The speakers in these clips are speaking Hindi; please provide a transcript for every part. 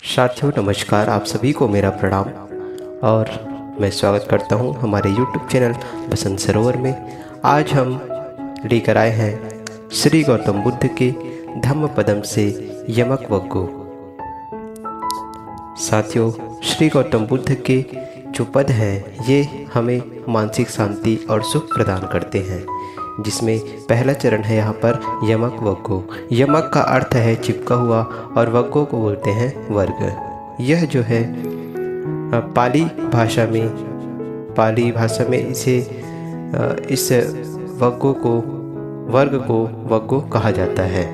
साथियों नमस्कार, आप सभी को मेरा प्रणाम और मैं स्वागत करता हूं हमारे YouTube चैनल बसंत सरोवर में। आज हम लेकर आए हैं श्री गौतम बुद्ध के धम्मपदम से यमक वग्गो। साथियों, श्री गौतम बुद्ध के जो पद हैं ये हमें मानसिक शांति और सुख प्रदान करते हैं, जिसमें पहला चरण है यहाँ पर यमक वग्गो। यमक का अर्थ है चिपका हुआ और वग्गो को बोलते हैं वर्ग। यह जो है पाली भाषा में इस वग्गो को वग्गो कहा जाता है।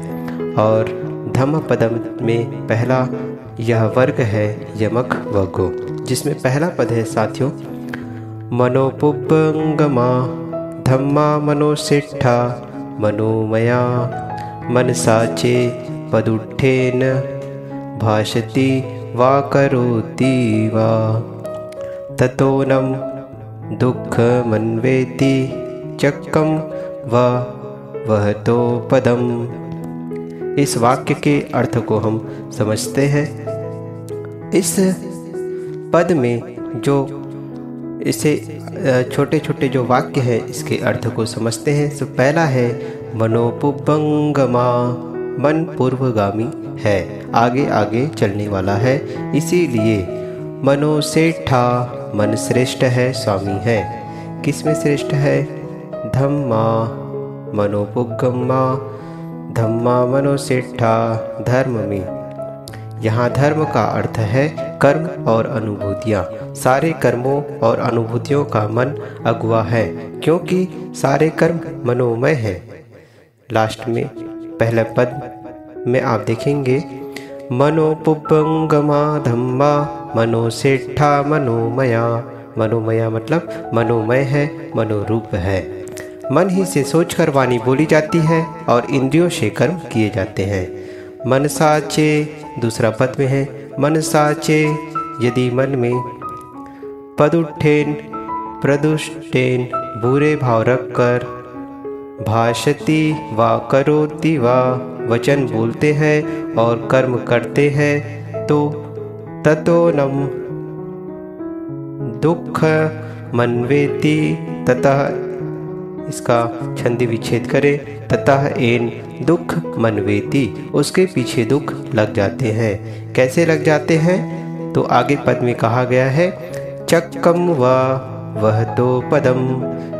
और धम्मपदम में पहला यह वर्ग है यमक वग्गो, जिसमें पहला पद है साथियों मनोपुब्बंगमा धम्मा मनोसेट्ठा मनोमया मनसाचे पदुट्ठेन भाषति वा करोति वा ततोनं दुःखमन्वेति चक्कं वा वहतो पदम। इस वाक्य के अर्थ को हम समझते हैं। इस पद में जो इसे छोटे छोटे जो वाक्य हैं इसके अर्थ को समझते हैं। तो पहला है मनोपुब्बंगमा, मन पूर्वगामी है, आगे आगे चलने वाला है, इसीलिए मनोसेट्ठा, मन श्रेष्ठ है, स्वामी है। किस में श्रेष्ठ है? धम्मा मनोपुब्बंगमा, धम्मा मनोसेट्ठा, धर्म में। यहाँ धर्म का अर्थ है कर्म और अनुभूतियाँ। सारे कर्मों और अनुभूतियों का मन अगुआ है, क्योंकि सारे कर्म मनोमय है। लास्ट में पहले पद में आप देखेंगे मनोपुब्बंगमा धम्मा मनोसेट्ठा मनोमया। मनोमया मतलब मनोमय है, मनोरूप है। मन ही से सोचकर वाणी बोली जाती है और इंद्रियों से कर्म किए जाते हैं। मनसाचे दूसरा पद में है मनसाचे, यदि मन में पदुट्ठेन प्रदुष्टेन बुरे भाव रखकर भाषति वा करोति वा वचन बोलते हैं और कर्म करते हैं तो ततोनं दुःख मनवेति, ततः इसका छंदी विच्छेद करें, ततः एन दुख मनवेति, उसके पीछे दुख लग जाते हैं। कैसे लग जाते हैं? तो आगे पद में कहा गया है चक्रम व वहतो पदम,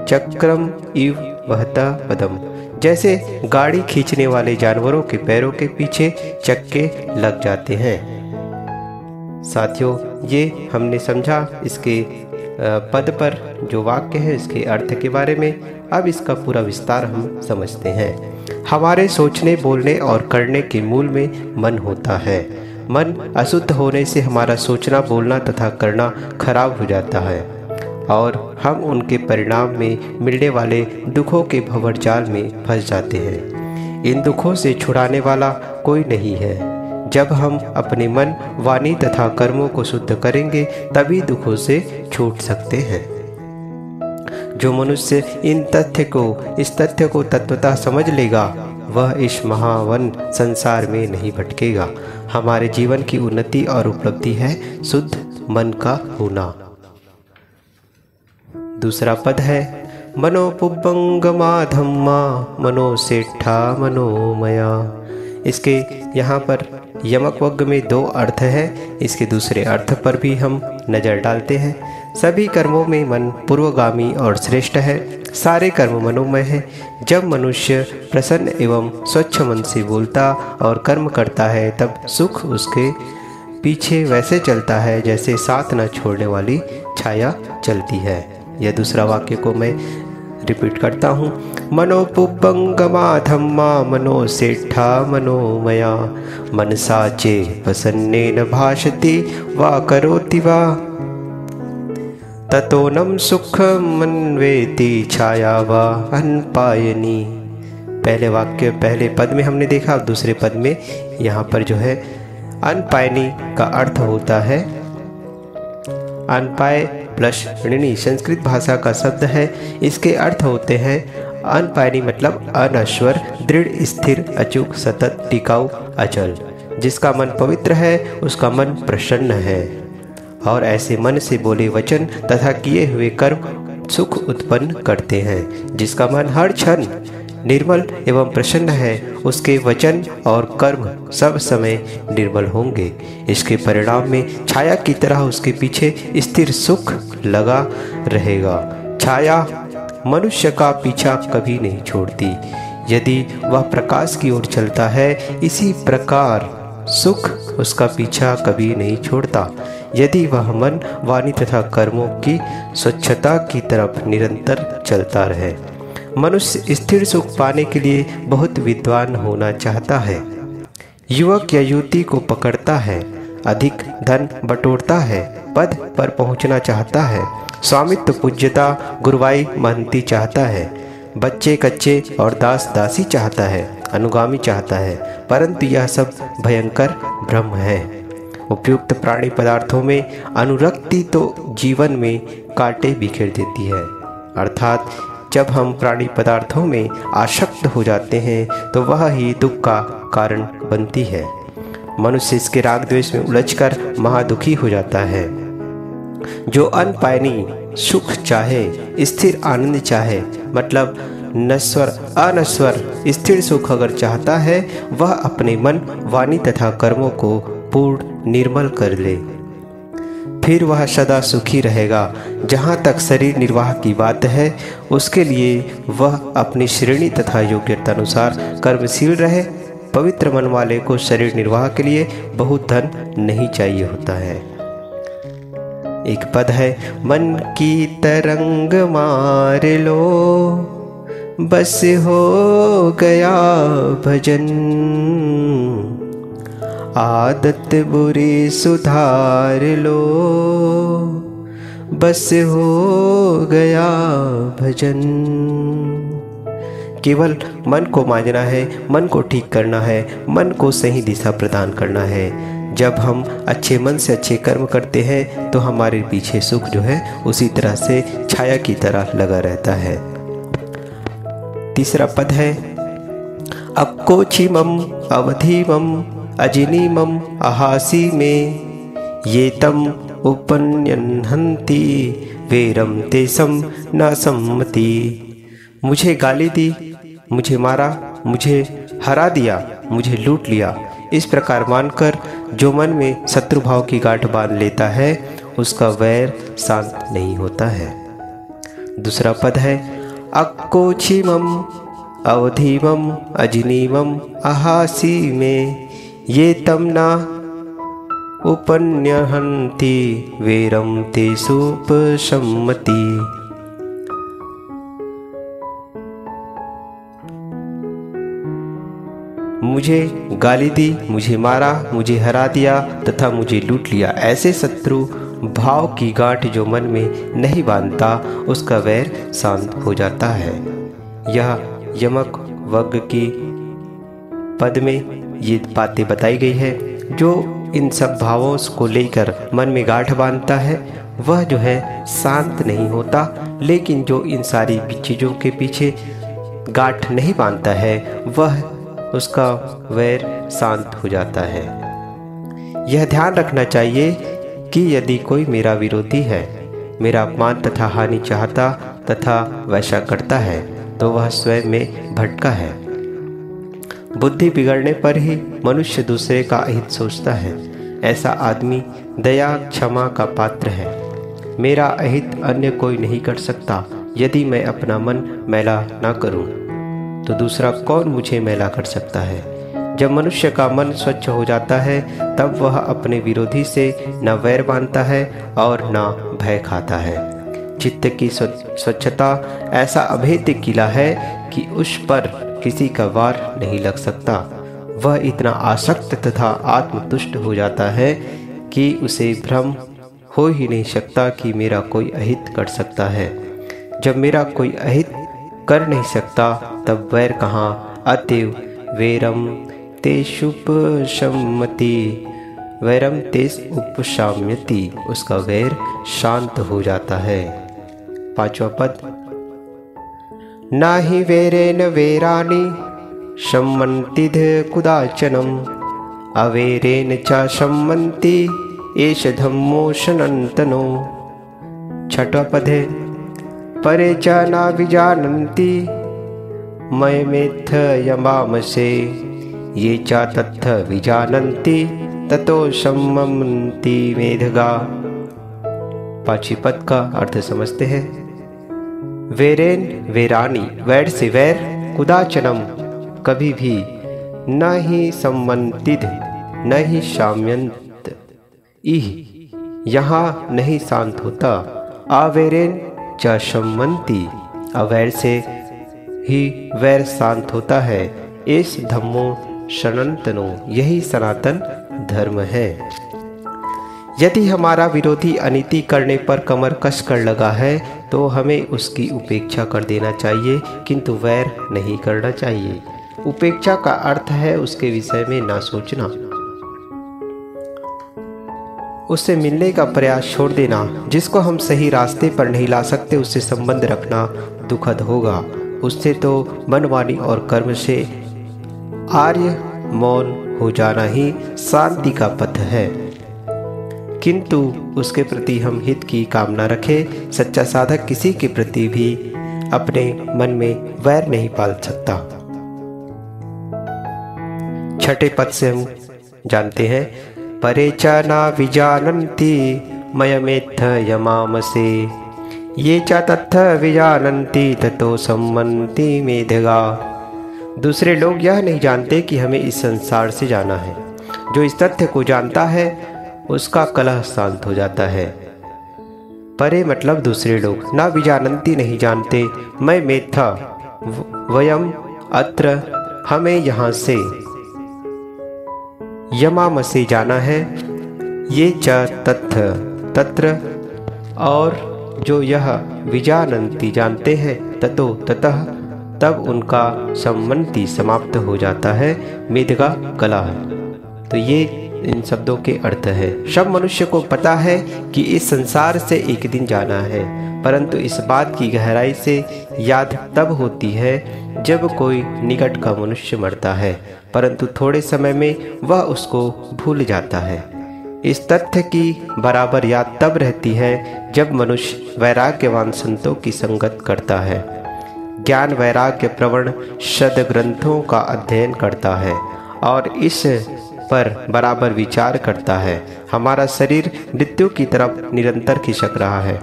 चक्रम इव वहता पदम। जैसे गाड़ी खींचने वाले जानवरों के पैरों के पीछे चक्के लग जाते हैं। साथियों, ये हमने समझा इसके पद पर जो वाक्य है इसके अर्थ के बारे में। अब इसका पूरा विस्तार हम समझते हैं। हमारे सोचने, बोलने और करने के मूल में मन होता है। मन अशुद्ध होने से हमारा सोचना, बोलना तथा करना खराब हो जाता है और हम उनके परिणाम में मिलने वाले दुखों के भंवरजाल में फंस जाते हैं। इन दुखों से छुड़ाने वाला कोई नहीं है। जब हम अपने मन, वाणी तथा कर्मों को शुद्ध करेंगे तभी दुखों से छूट सकते हैं। जो मनुष्य इस तथ्य को तत्वतः समझ लेगा वह इस महावन संसार में नहीं भटकेगा। हमारे जीवन की उन्नति और उपलब्धि है शुद्ध मन का होना। दूसरा पद है मनोपुब्बंगमा धम्मा मनोसेट्ठा मनोमया। इसके यहाँ पर यमक वग्गो में दो अर्थ हैं। इसके दूसरे अर्थ पर भी हम नज़र डालते हैं। सभी कर्मों में मन पूर्वगामी और श्रेष्ठ है। सारे कर्म मनोमय है। जब मनुष्य प्रसन्न एवं स्वच्छ मन से बोलता और कर्म करता है तब सुख उसके पीछे वैसे चलता है जैसे साथ न छोड़ने वाली छाया चलती है। यह दूसरा वाक्य को मैं रिपीट करता हूँ। मनोपुब्बंगमा धम्मा मनोसेट्ठा मनोमया मनसाचे प्रसन्नेन भाषति वा करोति वा ततोनं सुखमन्वेति छाया वा अनपायनी। पहले पद में हमने देखा, दूसरे पद में यहाँ पर जो है अनपायनी का अर्थ होता है अनपाय प्लस ऋणी। संस्कृत भाषा का शब्द है। इसके अर्थ होते हैं अनपायनी मतलब अनश्वर, दृढ़, स्थिर, अचूक, सतत, टिकाऊ, अचल। जिसका मन पवित्र है उसका मन प्रसन्न है, और ऐसे मन से बोले वचन तथा किए हुए कर्म सुख उत्पन्न करते हैं। जिसका मन हर क्षण निर्मल एवं प्रसन्न है उसके वचन और कर्म सब समय निर्मल होंगे। इसके परिणाम में छाया की तरह उसके पीछे स्थिर सुख लगा रहेगा। छाया मनुष्य का पीछा कभी नहीं छोड़ती यदि वह प्रकाश की ओर चलता है, इसी प्रकार सुख उसका पीछा कभी नहीं छोड़ता यदि वह मन, वाणी तथा कर्मों की स्वच्छता की तरफ निरंतर चलता रहे। मनुष्य स्थिर सुख पाने के लिए बहुत विद्वान होना चाहता है। युवक या युवती को पकड़ता है, अधिक धन बटोरता है, पद पर पहुंचना चाहता है, स्वामित्व पूज्यता गुरुवाई महंती चाहता है, बच्चे कच्चे और दास दासी चाहता है, अनुगामी चाहता है, परंतु यह सब भयंकर भ्रम है। उपयुक्त प्राणी पदार्थों में अनुरक्ति तो जीवन में कांटे बिखेर देती है। अर्थात जब हम प्राणी पदार्थों में आसक्त हो जाते हैं तो वह ही दुख का कारण बनती है। मनुष्य इसके राग द्वेष में उलझकर महादुखी हो जाता है। जो अनपायनी सुख चाहे, स्थिर आनंद चाहे, मतलब नश्वर अनश्वर स्थिर सुख अगर चाहता है, वह अपने मन, वाणी तथा कर्मों को पूर्ण निर्मल कर ले, फिर वह सदा सुखी रहेगा। जहाँ तक शरीर निर्वाह की बात है, उसके लिए वह अपनी श्रेणी तथा योग्यता अनुसार कर्मशील रहे। पवित्र मन वाले को शरीर निर्वाह के लिए बहुत धन नहीं चाहिए होता है। एक पद है, मन की तरंग मार लो बस हो गया भजन, आदत बुरी सुधार लो बस हो गया भजन। केवल मन को मांझना है, मन को ठीक करना है, मन को सही दिशा प्रदान करना है। जब हम अच्छे मन से अच्छे कर्म करते हैं तो हमारे पीछे सुख जो है उसी तरह से छाया की तरह लगा रहता है। तीसरा पद है, अक्कोचिमम अवधिमम अजिनीमम अहासी में ये तम उपन्यन्हन्ति वेरम तेसम न सम्मति। मुझे गाली दी, मुझे मारा, मुझे हरा दिया, मुझे लूट लिया, इस प्रकार मानकर जो मन में शत्रु भाव की गांठ बांध लेता है उसका वैर शांत नहीं होता है। दूसरा पद है, अक्कोचिमम अवधिमम अजिनीमम अहासी में ये तमना उपन्यहन्ति वेरम तेषुपसम्मति। मुझे गाली दी, मुझे मारा, मुझे हरा दिया तथा मुझे लूट लिया, ऐसे शत्रु भाव की गांठ जो मन में नहीं बांधता उसका वैर शांत हो जाता है। यह यमक वर्ग की पद में ये बातें बताई गई है। जो इन सब भावों को लेकर मन में गांठ बांधता है वह जो है शांत नहीं होता, लेकिन जो इन सारी चीज़ों के पीछे गांठ नहीं बांधता है वह उसका वैर शांत हो जाता है। यह ध्यान रखना चाहिए कि यदि कोई मेरा विरोधी है, मेरा अपमान तथा हानि चाहता तथा वैसा करता है तो वह स्वयं में भटका है। बुद्धि बिगड़ने पर ही मनुष्य दूसरे का अहित सोचता है। ऐसा आदमी दया क्षमा का पात्र है। मेरा अहित अन्य कोई नहीं कर सकता। यदि मैं अपना मन मैला ना करूं तो दूसरा कौन मुझे मैला कर सकता है। जब मनुष्य का मन स्वच्छ हो जाता है तब वह अपने विरोधी से न वैर बांधता है और न भय खाता है। चित्त की स्वच्छता ऐसा अभेद्य किला है कि उस पर किसी का वार नहीं लग सकता। वह इतना आसक्त तथा आत्मतुष्ट हो जाता है कि उसे भ्रम हो ही नहीं सकता कि मेरा कोई अहित कर सकता है। जब मेरा कोई अहित कर नहीं सकता तब वैर कहाँ। अतएव वैरम तेषुपशम्यति, वैरम तेष उपशाम्यति, उसका वैर शांत हो जाता है। पांचवा पद, नाहि वैरेन वैराणि सम्मन्तिध कुदाचनम अवेरेन च सम्मन्ति एष धम्मो सनातनो। छठवां पद है परे च न विजानन्ति मयमेत्थ यमामसे ये च तत्थ विजानन्ति ततो सम्मन्ति मेधगा। पांचवी पद का अर्थ समझते हैं। वेरेन वेरानी, वैर से वैर, कुदाचनम कभी भी, न ही सम्मन्तिद न ही शाम्यंत, इह यहाँ नहीं शांत होता। अवैरेन च सम्मन्ति, अवैर से ही वैर शांत होता है। इस धम्मो सनातनो, यही सनातन धर्म है। यदि हमारा विरोधी अनीति करने पर कमर कस कर लगा है तो हमें उसकी उपेक्षा कर देना चाहिए, किंतु वैर नहीं करना चाहिए। उपेक्षा का अर्थ है उसके विषय में ना सोचना, उससे मिलने का प्रयास छोड़ देना। जिसको हम सही रास्ते पर नहीं ला सकते उससे संबंध रखना दुखद होगा। उससे तो मनमानी और कर्म से आर्य मौन हो जाना ही शांति का पथ है, किंतु उसके प्रति हम हित की कामना रखें। सच्चा साधक किसी के प्रति भी अपने मन में वैर नहीं पाल सकता। छठे पद से हम जानते हैं परे च न विजानन्ति मयमेत्थ यमामसे ये च तत्थ विजानन्ति ततो सम्मन्ति मेधगा। दूसरे लोग यह नहीं जानते कि हमें इस संसार से जाना है। जो इस तथ्य को जानता है उसका कलह शांत हो जाता है। परे मतलब दूसरे लोग, न विजानन्ति नहीं जानते, मैं मेथा वयम अत्र हमें यहाँ से, यमामसे जाना है, ये च तत्थ तत्र और जो यह विजानन्ति जानते हैं, ततो ततः तब उनका सम्मन्ति समाप्त हो जाता है, मेधगा कलह। तो ये इन शब्दों के अर्थ है। सब मनुष्य को पता है कि इस संसार से एक दिन जाना है, परंतु इस बात की गहराई से याद तब होती है जब कोई निकट का मनुष्य मरता है, परंतु थोड़े समय में वह उसको भूल जाता है। इस तथ्य की बराबर याद तब रहती है जब मनुष्य वैराग्यवान संतों की संगत करता है, ज्ञान वैराग्य प्रवण सद ग्रंथों का अध्ययन करता है और इस पर बराबर विचार करता है। हमारा शरीर मृत्यु की तरफ निरंतर खिसक रहा है।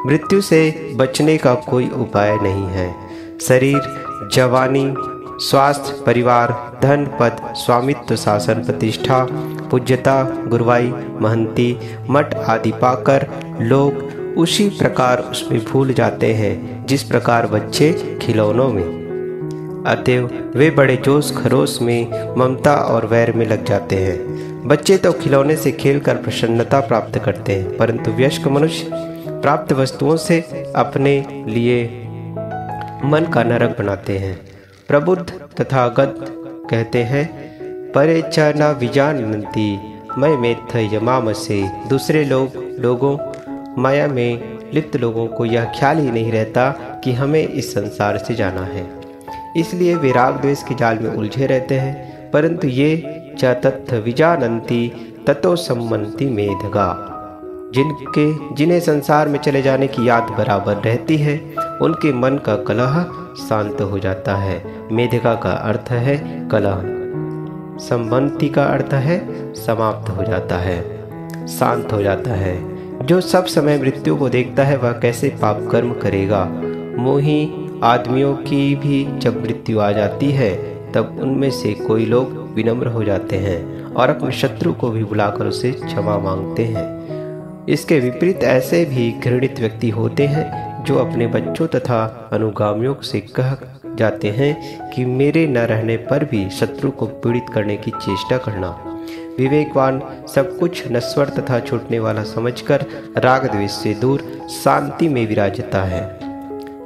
मृत्यु से बचने का कोई उपाय नहीं है। शरीर, जवानी, स्वास्थ्य, परिवार, धन, पद, स्वामित्व, शासन, प्रतिष्ठा, पूज्यता, गुरुवाई, महंती, मठ आदि पाकर लोग उसी प्रकार उसमें भूल जाते हैं जिस प्रकार बच्चे खिलौनों में। अतएव वे बड़े जोश खरोश में ममता और वैर में लग जाते हैं। बच्चे तो खिलौने से खेलकर प्रसन्नता प्राप्त करते हैं, परंतु वयस्क मनुष्य प्राप्त वस्तुओं से अपने लिए मन का नरक बनाते हैं। प्रबुद्ध तथा गद कहते हैं परे च न विजानन्ति मैं मेत्थ यमामसे। दूसरे लोगों माया में लिप्त लोगों को यह ख्याल ही नहीं रहता कि हमें इस संसार से जाना है, इसलिए वे राग द्वेष के जाल में उलझे रहते हैं। परंतु ये च तत्थ विजानन्ति ततो सम्मन्ति मेधगा। जिन्हें संसार में चले जाने की याद बराबर रहती है उनके मन का कलह शांत हो जाता है। मेधगा का अर्थ है कलह, सम्मन्ति का अर्थ है समाप्त हो जाता है, शांत हो जाता है। जो सब समय मृत्यु को देखता है वह कैसे पाप कर्म करेगा। मोही आदमियों की भी जब मृत्यु आ जाती है तब उनमें से कोई लोग विनम्र हो जाते हैं और अपने शत्रु को भी बुलाकर उसे क्षमा मांगते हैं। इसके विपरीत ऐसे भी घृणित व्यक्ति होते हैं जो अपने बच्चों तथा अनुगामियों से कह जाते हैं कि मेरे न रहने पर भी शत्रु को पीड़ित करने की चेष्टा करना। विवेकवान सब कुछ नश्वर तथा छूटने वाला समझकर राग द्वेष से दूर शांति में विराजता है।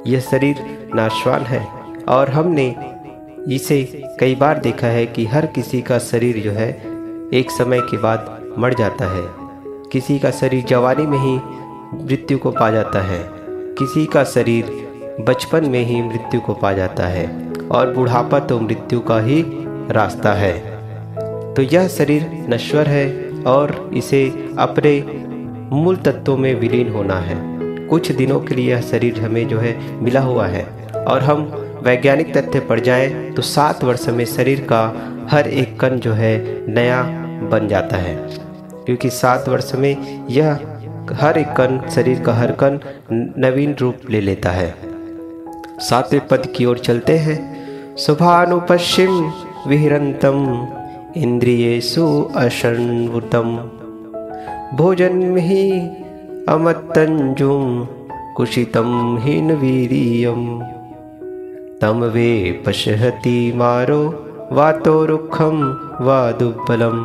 यह शरीर नाशवान है और हमने इसे कई बार देखा है कि हर किसी का शरीर जो है एक समय के बाद मर जाता है। किसी का शरीर जवानी में ही मृत्यु को पा जाता है, किसी का शरीर बचपन में ही मृत्यु को पा जाता है और बुढ़ापा तो मृत्यु का ही रास्ता है। तो यह शरीर नश्वर है और इसे अपने मूल तत्वों में विलीन होना है। कुछ दिनों के लिए यह शरीर हमें जो है मिला हुआ है और हम वैज्ञानिक तथ्य पर जाएं तो 7 वर्ष में शरीर का हर एक कण जो है नया बन जाता है, क्योंकि 7 वर्ष में यह हर एक कण, शरीर का हर कण नवीन रूप ले लेता है। 7वें पद की ओर चलते हैं। शुभानुपश्चिम विहरन्तम इंद्रियेषु अशन्वुतम भोजन ही अमत्तंजुम कुशितम हीन वीरियम तम वे पशहति मारो वातो रुखम वा दुब्बलम।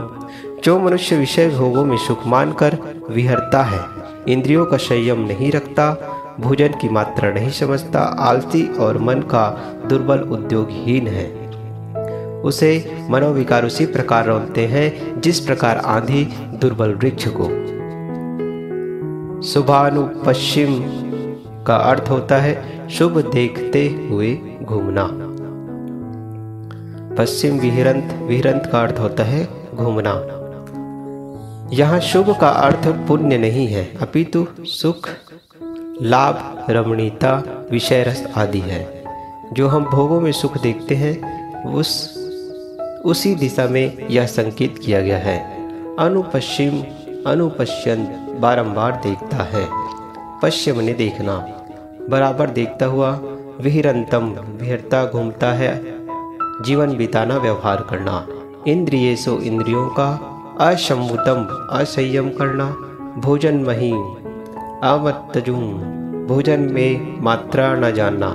जो मनुष्य विषय भोगों में सुख मानकर विहरता है, इंद्रियों का संयम नहीं रखता, भोजन की मात्रा नहीं समझता, आलसी और मन का दुर्बल उद्योगहीन है, उसे मनोविकार उसी प्रकार रौंदते हैं जिस प्रकार आंधी दुर्बल वृक्ष को। शुभानुपश्चिम का अर्थ होता है शुभ देखते हुए घूमना। पश्चिम विहरंत, विहरंत का अर्थ होता है घूमना। यहाँ शुभ का अर्थ पुण्य नहीं है, अपितु सुख, लाभ, रमणीयता, विषय रस आदि है। जो हम भोगों में सुख देखते हैं उसी दिशा में यह संकेत किया गया है। अनुपश्चिम, अनुपश्यंत बारंबार देखता है, पश्चिम ने देखना, बराबर देखता हुआ, विहरंतम विहरता घूमता है, जीवन बिताना, व्यवहार करना। इंद्रियेषु इंद्रियों का, असंवुतम असंयम करना, भोजन मही अमत्तजुम भोजन में मात्रा न जानना,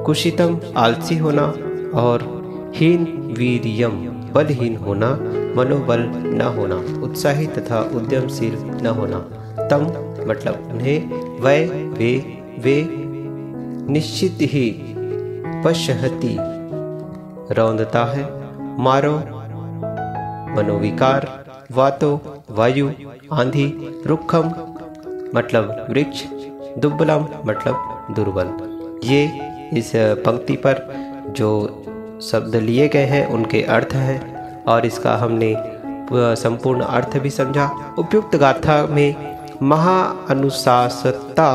कुशितम आलसी होना और हीन वीर्यम बलहीन होना, मनोबल न होना, उत्साही तथा उद्यमशील न होना। तम मतलब उन्हें, वै वे निश्चित ही, पश्यहति रौंदता है, मारो मनोविकार, वातो वायु आंधी, रुखम मतलब वृक्ष, दुर्बलम मतलब दुर्बल। ये इस पंक्ति पर जो शब्द लिए गए हैं उनके अर्थ हैं और इसका हमने संपूर्ण अर्थ भी समझा। उपयुक्त गाथा में महाअनुशासकता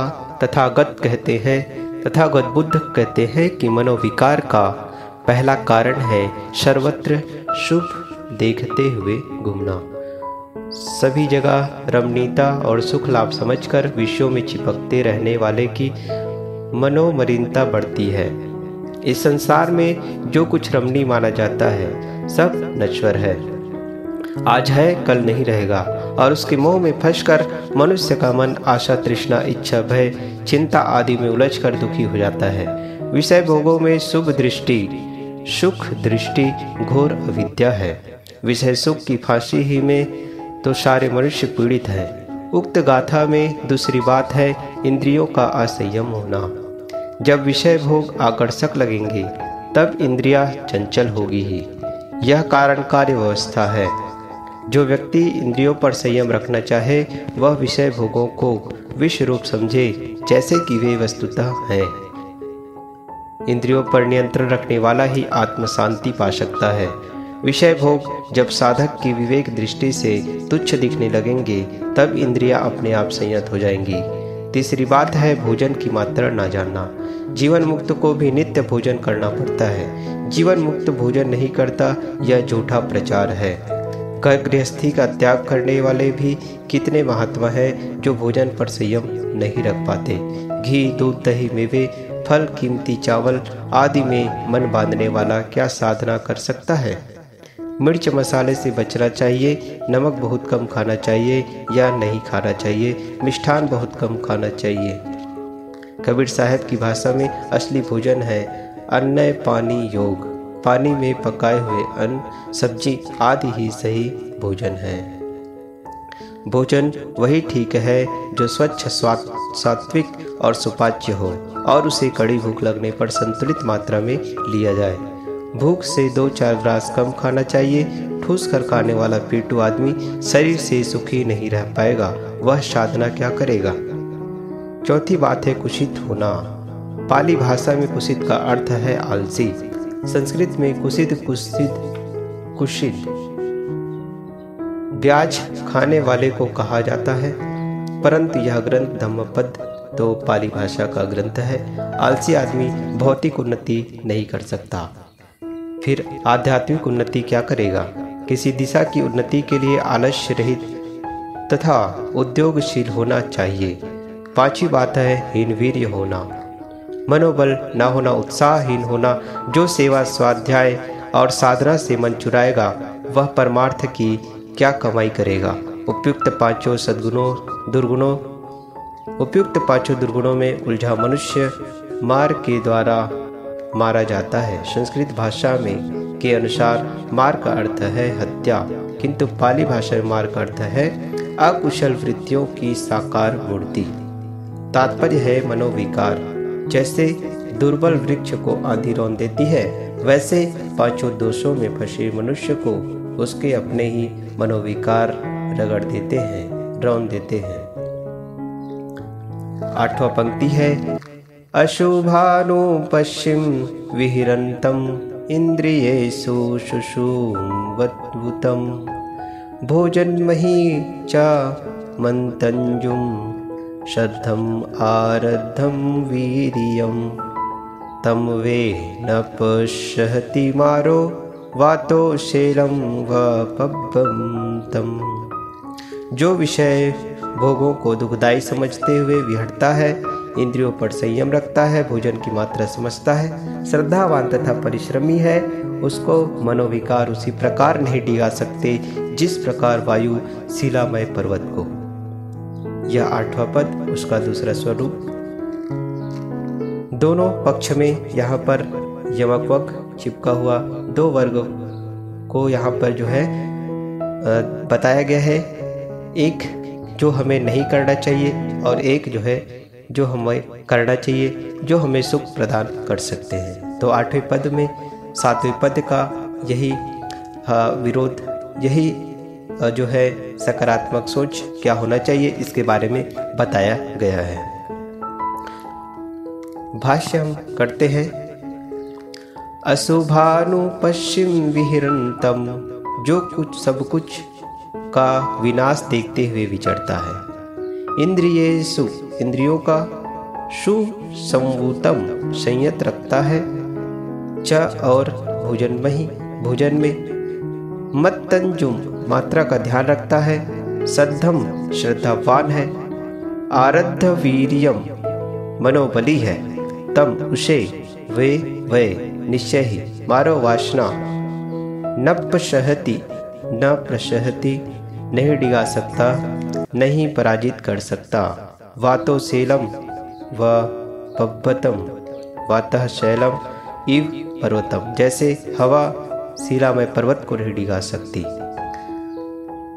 तथागत कहते हैं, तथागत बुद्ध कहते हैं कि मनोविकार का पहला कारण है सर्वत्र शुभ देखते हुए घूमना। सभी जगह रमणीयता और सुख लाभ समझकर विषयों में चिपकते रहने वाले की मनोमलिनता बढ़ती है। इस संसार में जो कुछ रमणीय माना जाता है सब नश्वर है, आज है कल नहीं रहेगा, और उसके मोह में फंसकर मनुष्य का मन आशा, तृष्णा, इच्छा, भय, चिंता आदि में उलझकर दुखी हो जाता है। विषय भोगों में शुभ दृष्टि, सुख दृष्टि घोर अविद्या है। विषय सुख की फांसी ही में तो सारे मनुष्य पीड़ित हैं। उक्त गाथा में दूसरी बात है इंद्रियों का असंयम होना। जब विषय भोग आकर्षक लगेंगे तब इंद्रियां चंचल होगी ही, यह कारण कार्य व्यवस्था है। जो व्यक्ति इंद्रियों पर संयम रखना चाहे वह विषय भोगों को विषय रूप समझे जैसे कि वे वस्तुतः हैं। इंद्रियों पर नियंत्रण रखने वाला ही आत्म शांति पा सकता है। विषय भोग जब साधक की विवेक दृष्टि से तुच्छ दिखने लगेंगे तब इंद्रियां अपने आप संयत हो जाएंगी। तीसरी बात है भोजन की मात्रा ना जानना। जीवन मुक्त को भी नित्य भोजन करना पड़ता है। जीवन मुक्त भोजन नहीं करता यह झूठा प्रचार है। गृहस्थी का त्याग करने वाले भी कितने महात्मा हैं जो भोजन पर संयम नहीं रख पाते। घी, दूध, दही, मेवे, फल, कीमती चावल आदि में मन बांधने वाला क्या साधना कर सकता है। मिर्च मसाले से बचना चाहिए, नमक बहुत कम खाना चाहिए या नहीं खाना चाहिए, मिष्ठान बहुत कम खाना चाहिए। कबीर साहब की भाषा में असली भोजन है अन्न पानी योग। पानी में पकाए हुए अन्न, सब्जी आदि ही सही भोजन है। भोजन वही ठीक है जो स्वच्छ, सात्विक और सुपाच्य हो और उसे कड़ी भूख लगने पर संतुलित मात्रा में लिया जाए। भूख से 2-4 ग्रास कम खाना चाहिए। ठूस कर खाने वाला पेटू आदमी शरीर से सुखी नहीं रह पाएगा, वह साधना क्या करेगा। चौथी बात है कुशित होना। पाली भाषा में कुशित का अर्थ है आलसी। संस्कृत में कुशित कुशील। ब्याज खाने वाले को कहा जाता है, परंतु यह ग्रंथ धम्मपद तो पाली भाषा का ग्रंथ है। आलसी आदमी भौतिक उन्नति नहीं कर सकता, फिर आध्यात्मिक उन्नति क्या करेगा। किसी दिशा की उन्नति के लिए आलस्य रहित तथा उद्योगशील होना चाहिए। पांचवी बात है हीनवीर्य होना, मनोबल न होना, उत्साहहीन होना। जो सेवा स्वाध्याय और साधना से मन चुराएगा वह परमार्थ की क्या कमाई करेगा। उपयुक्त पांचों दुर्गुणों में उलझा मनुष्य मार के द्वारा मारा जाता है। संस्कृत भाषा में के अनुसार मार का अर्थ है हत्या, किंतु पाली भाषा में मार का अर्थ है अकुशल वृत्तियों की साकार मूर्ति। तात्पर्य है मनोविकार। जैसे दुर्बल वृक्ष को आंधी रौंद देती है, वैसे पांचों दोषों में फंसे मनुष्य को उसके अपने ही मनोविकार रगड़ देते हैं, रौंद देते हैं। आठवां पंक्ति है अशुभानुपश्चिम विहिरन्तं इंद्रियेषु शुशुवद्भुतं भोजनमही च मंतंजुम श्रद्धम आरद्धम वीर्यं तम वे न पश्यति मारो वातो शैलम वपब्बं तम। जो विषय भोगों को दुखदायी समझते हुए विहटता है, इंद्रियों पर संयम रखता है, भोजन की मात्रा समझता है, श्रद्धावान तथा परिश्रमी है, उसको मनोविकार उसी प्रकार नहीं डिगा सकते जिस प्रकार वायु शिलामय पर्वत को। यह आठवां पद, उसका दूसरा स्वरूप। दोनों पक्ष में यहाँ पर यमक वक चिपका हुआ दो वर्ग को यहाँ पर जो है बताया गया है। एक जो हमें नहीं करना चाहिए और एक जो है जो हमें करना चाहिए, जो हमें सुख प्रदान कर सकते हैं। तो आठवें पद में सातवें पद का यही विरोध, यही जो है सकारात्मक सोच क्या होना चाहिए, इसके बारे में बताया गया है। भाष्य हम करते हैं। अशुभानुपश्चिम विहिरन्तम, जो कुछ सब कुछ का विनाश देखते हुए विचरता है। इंद्रियेषु, इंद्रियों का, सुसंवूतम, संयत रखता है, च और भोजनमहि, भोजन में, मत्तंजुम, मात्रा का ध्यान रखता है, सद्धम, श्रद्धावान है, आरद्ध वीर्यम, मनोबली है, तम, उसे, वे निश्चय ही, मारो वासना, न प्रशहति, नहीं डिगा सकता, नहीं पराजित कर सकता। वातो शैलम व पब्बतम, वातः शैलम इव पर्वतम, जैसे हवा शिलामय पर्वत को नहीं डिगा सकती।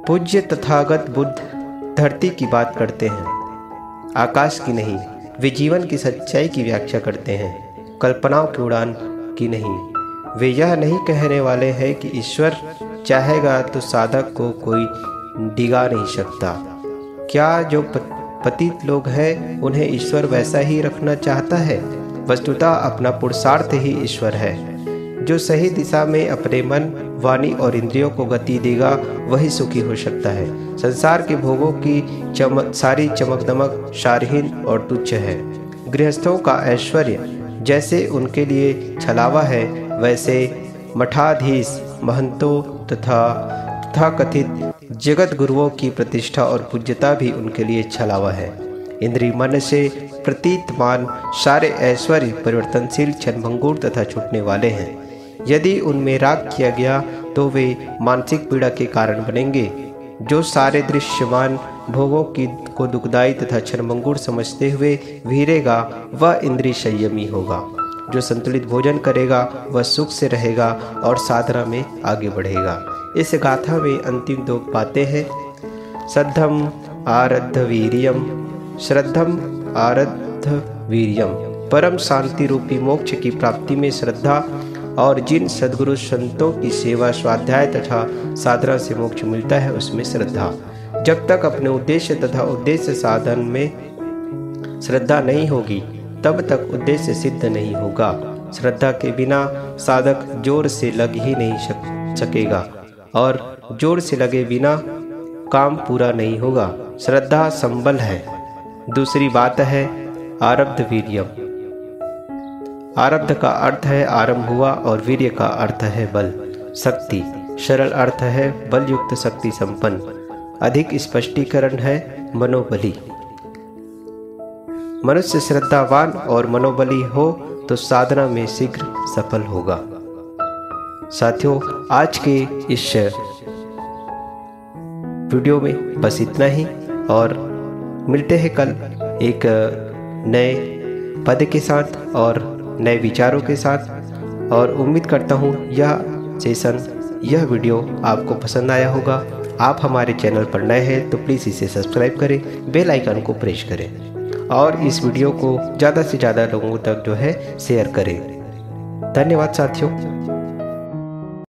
पूज्य तथागत बुद्ध धरती की बात करते हैं, आकाश की नहीं। वे जीवन की सच्चाई की व्याख्या करते हैं, कल्पनाओं की उड़ान की नहीं। वे यह नहीं कहने वाले हैं कि ईश्वर चाहेगा तो साधक को कोई डिगा नहीं सकता। क्या जो पतित लोग हैं उन्हें ईश्वर वैसा ही रखना चाहता है? वस्तुतः अपना पुरुषार्थ ही ईश्वर है। जो सही दिशा में अपने मन, वाणी और इंद्रियों को गति देगा वही सुखी हो सकता है। संसार के भोगों की सारी चमक दमक सारहीन और तुच्छ है। गृहस्थों का ऐश्वर्य जैसे उनके लिए छलावा है, वैसे मठाधीश, महंतों तथा कथित जगत गुरुओं की प्रतिष्ठा और पूज्यता भी उनके लिए छलावा है। इंद्रिय मन से प्रतीतमान सारे ऐश्वर्य परिवर्तनशील, क्षणभंगुर तथा छूटने वाले हैं। यदि उनमें राग किया गया तो वे मानसिक पीड़ा के कारण बनेंगे। जो सारे दृश्यमान भोगों को दुखदायी तथा क्षणभंगुर समझते हुए विहिरेगा वह इंद्रिय संयमी होगा। जो संतुलित भोजन करेगा वह सुख से रहेगा और साधना में आगे बढ़ेगा। इस गाथा में अंतिम दो बातें हैं, श्रद्धम आरद्ध वीर्यम, श्रद्धम आरद्ध वीर्यम। परम शांति रूपी मोक्ष की प्राप्ति में श्रद्धा और जिन सद्गुरु संतों की सेवा, स्वाध्याय तथा साधना से मोक्ष मिलता है उसमें श्रद्धा। जब तक अपने उद्देश्य तथा उद्देश्य साधन में श्रद्धा नहीं होगी तब तक उद्देश्य सिद्ध नहीं होगा। श्रद्धा के बिना साधक जोर से लग ही नहीं सकेगा और जोर से लगे बिना काम पूरा नहीं होगा। श्रद्धा संबल है। दूसरी बात है आरब्ध वीर्यम। आरब्ध का अर्थ है आरंभ हुआ और वीर्य का अर्थ है बल, शक्ति। सरल अर्थ है बलयुक्त, शक्ति संपन्न। अधिक स्पष्टीकरण है मनोबली। मनुष्य श्रद्धावान और मनोबली हो तो साधना में शीघ्र सफल होगा। साथियों, आज के इस वीडियो में बस इतना ही और मिलते हैं कल एक नए पद के साथ और नए विचारों के साथ। और उम्मीद करता हूँ यह वीडियो आपको पसंद आया होगा। आप हमारे चैनल पर नए हैं तो प्लीज़ इसे सब्सक्राइब करें, बेल आइकन को प्रेस करें और इस वीडियो को ज़्यादा से ज़्यादा लोगों तक शेयर करें। धन्यवाद साथियों।